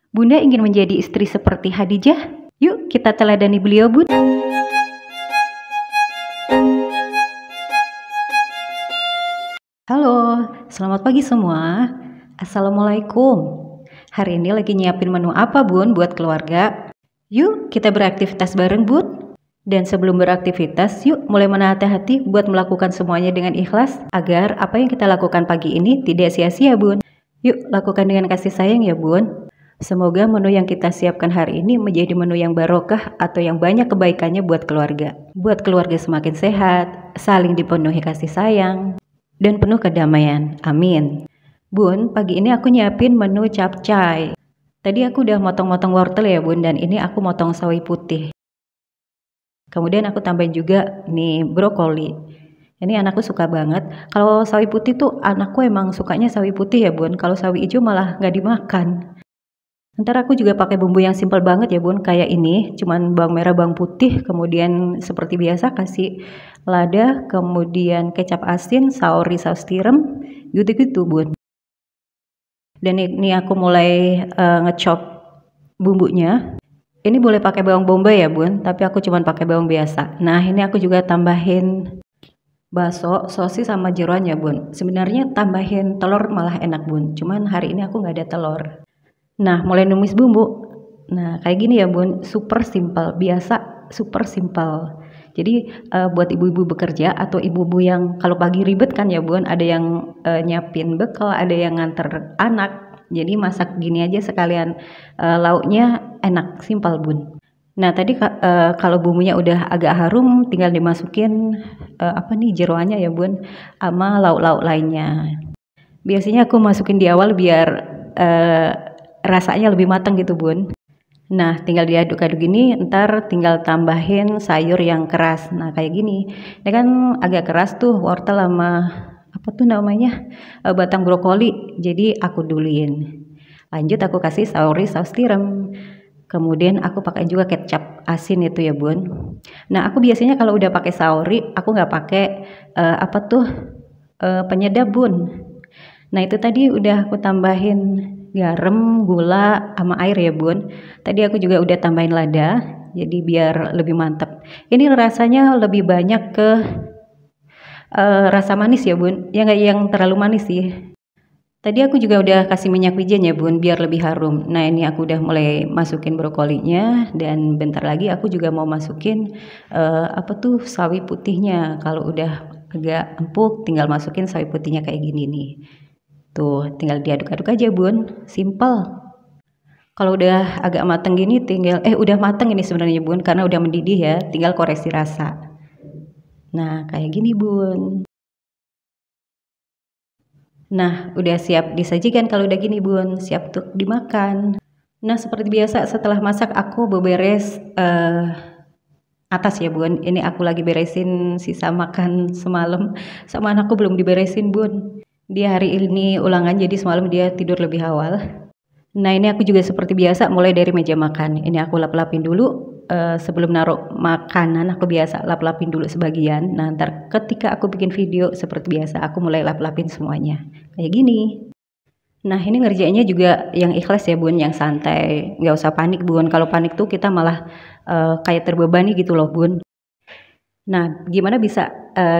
Bunda ingin menjadi istri seperti Khadijah? Yuk kita teladani beliau, Bun. Halo, selamat pagi semua. Assalamualaikum. Hari ini lagi nyiapin menu apa, Bun, buat keluarga? Yuk kita beraktivitas bareng, Bun. Dan sebelum beraktivitas, yuk mulai menahan hati buat melakukan semuanya dengan ikhlas agar apa yang kita lakukan pagi ini tidak sia-sia, Bun. Yuk lakukan dengan kasih sayang ya, Bun. Semoga menu yang kita siapkan hari ini menjadi menu yang barokah atau yang banyak kebaikannya buat keluarga. Buat keluarga semakin sehat, saling dipenuhi kasih sayang, dan penuh kedamaian. Amin. Bun, pagi ini aku nyiapin menu capcay. Tadi aku udah motong-motong wortel ya, Bun, dan ini aku motong sawi putih. Kemudian aku tambahin juga nih brokoli. Ini anakku suka banget. Kalau sawi putih tuh anakku emang sukanya sawi putih ya, Bun. Kalau sawi hijau malah nggak dimakan. Ntar aku juga pakai bumbu yang simpel banget ya, Bun, kayak ini, cuman bawang merah, bawang putih, kemudian seperti biasa kasih lada, kemudian kecap asin, saori, saus tiram, gitu-gitu, Bun. Dan ini aku mulai ngecop bumbunya. Ini boleh pakai bawang bombay ya, Bun, tapi aku cuman pakai bawang biasa. Nah, ini aku juga tambahin bakso, sosis sama jeroan ya, Bun. Sebenarnya tambahin telur malah enak, Bun, cuman hari ini aku nggak ada telur. Nah, mulai numis bumbu. Nah, kayak gini ya, Bun, super simple, biasa, super simple. Jadi buat ibu-ibu bekerja atau ibu-ibu yang kalau pagi ribet kan ya, Bun, ada yang nyiapin bekal, ada yang nganter anak. Jadi masak gini aja sekalian lauknya enak, simple, Bun. Nah, tadi kalau bumbunya udah agak harum, tinggal dimasukin apa nih jeroannya ya, Bun, sama lauk-lauk lainnya. Biasanya aku masukin di awal biar rasanya lebih matang gitu, Bun. Nah, tinggal diaduk-aduk gini, ntar tinggal tambahin sayur yang keras. Nah, kayak gini. Ini kan agak keras tuh wortel sama apa tuh namanya batang brokoli. Jadi aku duluin. Lanjut aku kasih saori, saus tiram. Kemudian aku pakai juga kecap asin itu ya, Bun. Nah, aku biasanya kalau udah pakai saori, aku nggak pakai apa tuh penyedap, Bun. Nah, itu tadi udah aku tambahin garam, gula, sama air ya, Bun. Tadi aku juga udah tambahin lada, jadi biar lebih mantap. Ini rasanya lebih banyak ke rasa manis ya, Bun. Ya nggak yang terlalu manis sih. Tadi aku juga udah kasih minyak wijen ya, Bun, biar lebih harum. Nah, ini aku udah mulai masukin brokolinya dan bentar lagi aku juga mau masukin apa tuh sawi putihnya. Kalau udah agak empuk, tinggal masukin sawi putihnya kayak gini nih. Tuh, tinggal diaduk-aduk aja, Bun. Simple. Kalau udah agak mateng gini tinggal udah mateng ini sebenarnya, Bun, karena udah mendidih ya, tinggal koreksi rasa. Nah, kayak gini, Bun. Nah, udah siap disajikan kalau udah gini, Bun, siap untuk dimakan. Nah, seperti biasa setelah masak aku beberes atas ya, Bun. Ini aku lagi beresin sisa makan semalam sama anakku belum diberesin, Bun. Dia hari ini ulangan jadi semalam dia tidur lebih awal. Nah, ini aku juga seperti biasa mulai dari meja makan. Ini aku lap-lapin dulu sebelum naruh makanan aku biasa lap-lapin dulu sebagian. Nah, ntar ketika aku bikin video seperti biasa aku mulai lap-lapin semuanya. Kayak gini. Nah, ini ngerjainnya juga yang ikhlas ya, Bun, yang santai. Nggak usah panik, Bun. Kalau panik tuh kita malah kayak terbebani gitu loh, Bun. Nah, gimana bisa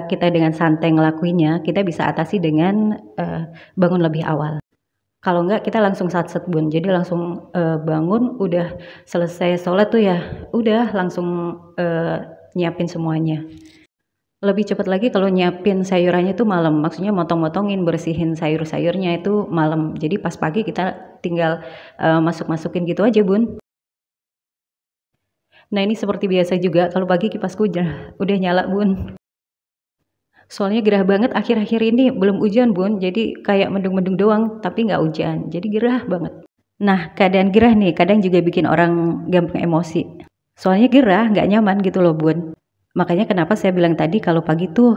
kita dengan santai ngelakuinnya? Kita bisa atasi dengan bangun lebih awal. Kalau enggak kita langsung satset, Bun. Jadi langsung bangun, udah selesai sholat tuh ya, udah langsung nyiapin semuanya. Lebih cepat lagi kalau nyiapin sayurannya tuh malam. Maksudnya motong-motongin, bersihin sayur-sayurnya itu malam. Jadi pas pagi kita tinggal masuk-masukin gitu aja, Bun. Nah, ini seperti biasa juga kalau pagi kipasku udah nyala, Bun. Soalnya gerah banget akhir-akhir ini belum hujan, Bun. Jadi kayak mendung-mendung doang tapi nggak hujan. Jadi gerah banget. Nah, keadaan gerah nih kadang juga bikin orang gampang emosi. Soalnya gerah nggak nyaman gitu loh, Bun. Makanya kenapa saya bilang tadi kalau pagi tuh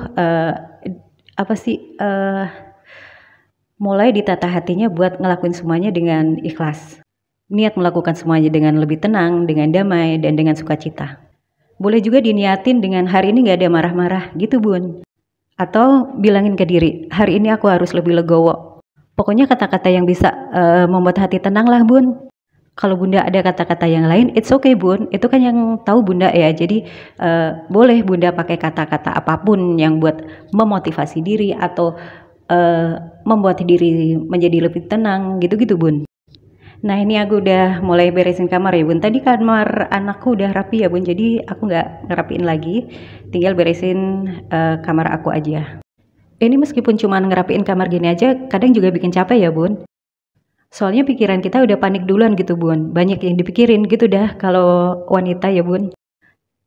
mulai ditata hatinya buat ngelakuin semuanya dengan ikhlas. Niat melakukan semuanya dengan lebih tenang, dengan damai, dan dengan sukacita. Boleh juga diniatin dengan hari ini nggak ada marah-marah gitu, Bun. Atau bilangin ke diri, hari ini aku harus lebih legowo. Pokoknya kata-kata yang bisa membuat hati tenang lah, Bun. Kalau Bunda ada kata-kata yang lain, it's okay Bun, itu kan yang tahu Bunda ya. Jadi boleh Bunda pakai kata-kata apapun yang buat memotivasi diri atau membuat diri menjadi lebih tenang gitu-gitu Bun. Nah ini aku udah mulai beresin kamar ya Bun. Tadi kamar anakku udah rapi ya Bun, jadi aku nggak ngerapiin lagi, tinggal beresin kamar aku aja. Ini meskipun cuma ngerapiin kamar gini aja, kadang juga bikin capek ya Bun. Soalnya pikiran kita udah panik duluan gitu Bun, banyak yang dipikirin gitu dah kalau wanita ya Bun.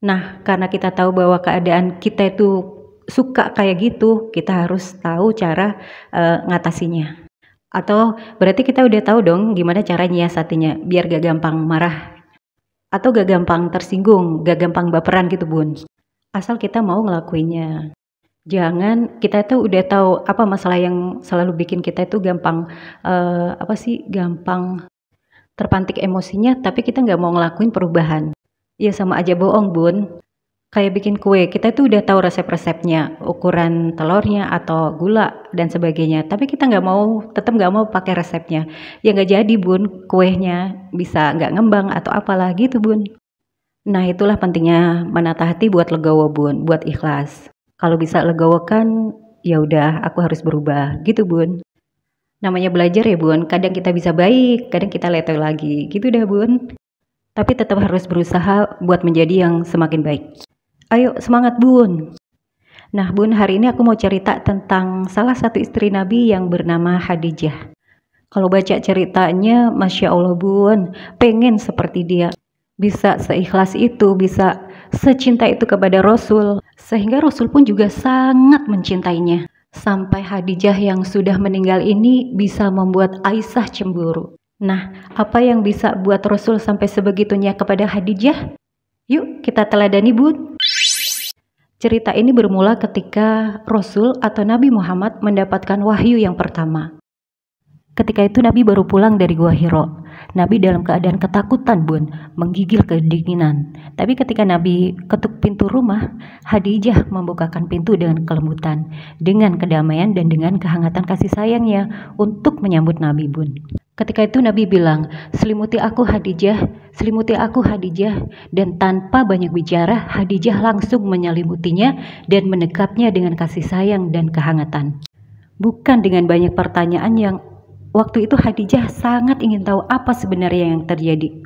Nah karena kita tahu bahwa keadaan kita itu suka kayak gitu, kita harus tahu cara ngatasinya. Atau berarti kita udah tahu dong gimana cara nyiasatinya biar gak gampang marah atau gak gampang tersinggung, gak gampang baperan gitu Bun. Asal kita mau ngelakuinnya. Jangan kita tuh udah tahu apa masalah yang selalu bikin kita itu gampang gampang terpantik emosinya, tapi kita nggak mau ngelakuin perubahan. Ya sama aja bohong Bun. Kayak bikin kue, kita tuh udah tahu resep-resepnya, ukuran telurnya atau gula dan sebagainya, tapi kita tetap nggak mau pakai resepnya. Ya nggak jadi Bun, kuenya bisa nggak ngembang atau apalah gitu Bun. Nah itulah pentingnya menata hati buat legowo Bun, buat ikhlas. Kalau bisa legowo kan, ya udah aku harus berubah gitu Bun. Namanya belajar ya Bun, kadang kita bisa baik, kadang kita letoy lagi, gitu dah Bun. Tapi tetap harus berusaha buat menjadi yang semakin baik. Ayo semangat Bun. Nah Bun, hari ini aku mau cerita tentang salah satu istri Nabi yang bernama Khadijah. Kalau baca ceritanya, Masya Allah Bun, pengen seperti dia. Bisa seikhlas itu, bisa secinta itu kepada Rasul, sehingga Rasul pun juga sangat mencintainya. Sampai Khadijah yang sudah meninggal ini bisa membuat Aisyah cemburu. Nah, apa yang bisa buat Rasul sampai sebegitunya kepada Khadijah? Yuk kita teladani Bun. Cerita ini bermula ketika Rasul atau Nabi Muhammad mendapatkan wahyu yang pertama. Ketika itu Nabi baru pulang dari Gua Hiro. Nabi dalam keadaan ketakutan Bun, menggigil kedinginan. Tapi ketika Nabi ketuk pintu rumah, Khadijah membukakan pintu dengan kelembutan, dengan kedamaian dan dengan kehangatan kasih sayangnya untuk menyambut Nabi Bun. Ketika itu Nabi bilang, selimuti aku Khadijah, dan tanpa banyak bicara, Khadijah langsung menyelimutinya dan mendekapnya dengan kasih sayang dan kehangatan. Bukan dengan banyak pertanyaan yang waktu itu Khadijah sangat ingin tahu apa sebenarnya yang terjadi.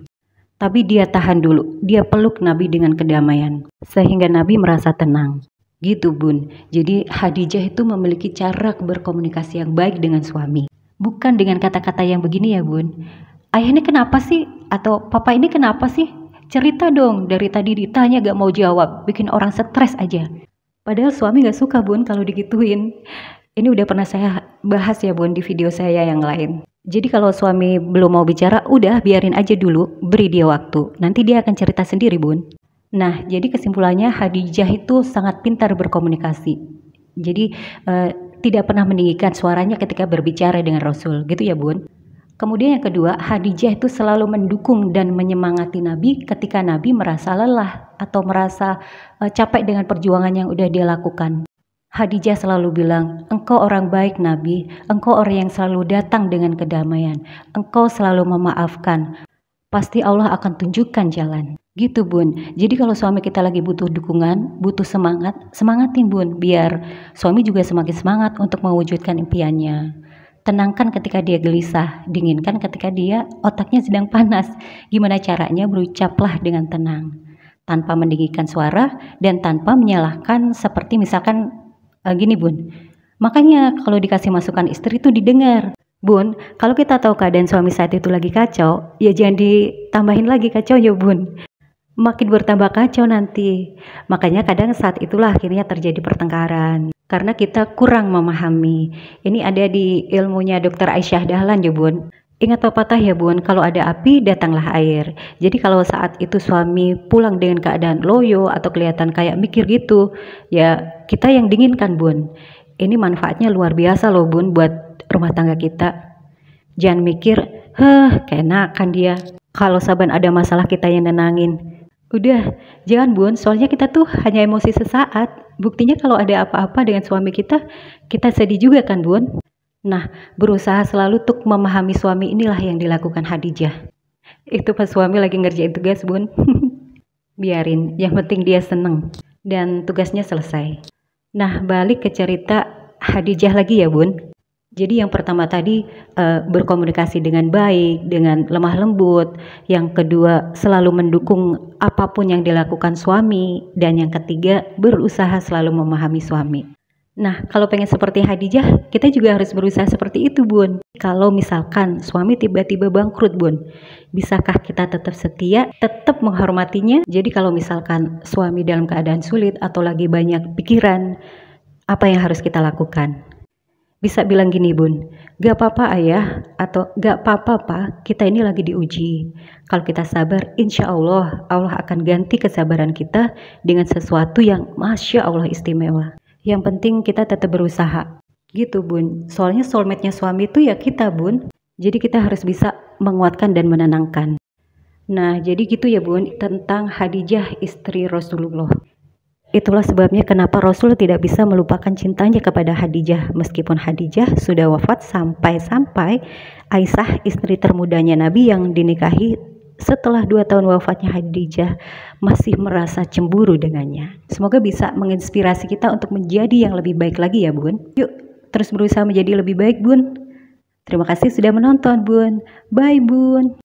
Tapi dia tahan dulu, dia peluk Nabi dengan kedamaian, sehingga Nabi merasa tenang. Gitu Bun, jadi Khadijah itu memiliki cara berkomunikasi yang baik dengan suami. Bukan dengan kata-kata yang begini ya Bun, ayah ini kenapa sih? Atau papa ini kenapa sih? Cerita dong, dari tadi ditanya gak mau jawab, bikin orang stres aja. Padahal suami gak suka Bun kalau digituin. Ini udah pernah saya bahas ya Bun di video saya yang lain. Jadi kalau suami belum mau bicara, udah biarin aja dulu, beri dia waktu. Nanti dia akan cerita sendiri Bun. Nah, jadi kesimpulannya Khadijah itu sangat pintar berkomunikasi. Jadi tidak pernah meninggikan suaranya ketika berbicara dengan Rasul, gitu ya Bun. Kemudian yang kedua, Khadijah itu selalu mendukung dan menyemangati Nabi ketika Nabi merasa lelah atau merasa capek dengan perjuangan yang udah dia lakukan. Khadijah selalu bilang, engkau orang baik Nabi, engkau orang yang selalu datang dengan kedamaian, engkau selalu memaafkan, pasti Allah akan tunjukkan jalan. Gitu Bun, jadi kalau suami kita lagi butuh dukungan, butuh semangat, semangatin Bun, biar suami juga semakin semangat untuk mewujudkan impiannya. Tenangkan ketika dia gelisah, dinginkan ketika dia otaknya sedang panas. Gimana caranya berucaplah dengan tenang, tanpa meninggikan suara dan tanpa menyalahkan seperti misalkan gini Bun, makanya kalau dikasih masukan istri itu didengar. Bun, kalau kita tahu keadaan suami saat itu lagi kacau, ya jangan ditambahin lagi kacau ya Bun. Makin bertambah kacau nanti. Makanya kadang saat itulah akhirnya terjadi pertengkaran. Karena kita kurang memahami. Ini ada di ilmunya Dr. Aisyah Dahlan ya Bun. Ingat pepatah ya Bun, kalau ada api datanglah air. Jadi kalau saat itu suami pulang dengan keadaan loyo atau kelihatan kayak mikir gitu, ya kita yang dinginkan Bun. Ini manfaatnya luar biasa loh Bun buat rumah tangga kita. Jangan mikir, keenakan dia. Kalau saban ada masalah kita yang nenangin. Udah, jangan Bun, soalnya kita tuh hanya emosi sesaat. Buktinya kalau ada apa-apa dengan suami kita sedih juga kan Bun. Nah, berusaha selalu untuk memahami suami inilah yang dilakukan Khadijah. Itu pas suami lagi ngerjain tugas, Bun. Biarin, yang penting dia seneng dan tugasnya selesai. Nah, balik ke cerita Hadijah lagi ya, Bun. Jadi yang pertama tadi berkomunikasi dengan baik, dengan lemah lembut. Yang kedua selalu mendukung apapun yang dilakukan suami. Dan yang ketiga berusaha selalu memahami suami. Nah, kalau pengen seperti Hadijah, kita juga harus berusaha seperti itu, Bun. Kalau misalkan suami tiba-tiba bangkrut, Bun, bisakah kita tetap setia, tetap menghormatinya? Jadi kalau misalkan suami dalam keadaan sulit atau lagi banyak pikiran, apa yang harus kita lakukan? Bisa bilang gini, Bun, gak apa-apa ayah, atau gak apa-apa pak, kita ini lagi diuji. Kalau kita sabar, insya Allah, Allah akan ganti kesabaran kita dengan sesuatu yang Masya Allah istimewa. Yang penting kita tetap berusaha. Gitu, Bun. Soalnya soulmate-nya suami itu ya kita, Bun. Jadi kita harus bisa menguatkan dan menenangkan. Nah, jadi gitu ya, Bun, tentang Hadijah istri Rasulullah. Itulah sebabnya kenapa Rasul tidak bisa melupakan cintanya kepada Hadijah. Meskipun Hadijah sudah wafat sampai-sampai Aisyah istri termudanya Nabi yang dinikahi setelah 2 tahun wafatnya Hadijah masih merasa cemburu dengannya. Semoga bisa menginspirasi kita untuk menjadi yang lebih baik lagi ya, Bun. Yuk terus berusaha menjadi lebih baik, Bun. Terima kasih sudah menonton, Bun. Bye, Bun.